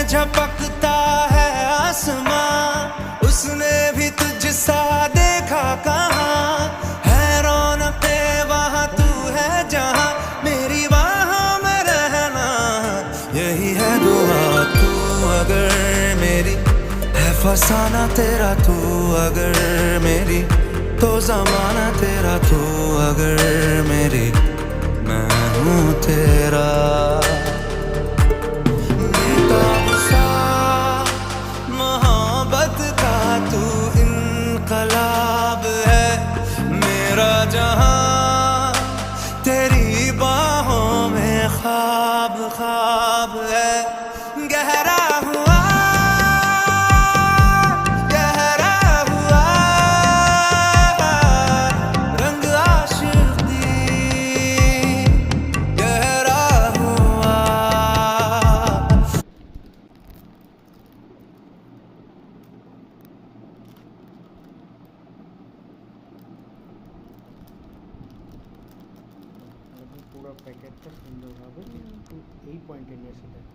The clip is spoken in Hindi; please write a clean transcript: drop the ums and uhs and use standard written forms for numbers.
झपकता है आसमां, उसने भी तुझसा देखा कहाँ। है रौनके वहाँ तू है जहाँ, मेरी बाहों में रहना यही है दुआ। तू अगर मेरी है फसाना तेरा, तू अगर मेरी तो जमाना तेरा, तू अगर मेरी मैं हूँ तेरा। बेताब सा मोहब्बत का तू इनकलाब है, मेरा जहां तेरी बाहों में ख्वाब ख्वाब है। गहरा हुआ गहरा हुआ रंग आशिकी, गहरा हुआ। পুরো প্যাকেটটা সুন্দরভাবে কিন্তু এই পয়েন্টে নিয়ে এসে দেয়।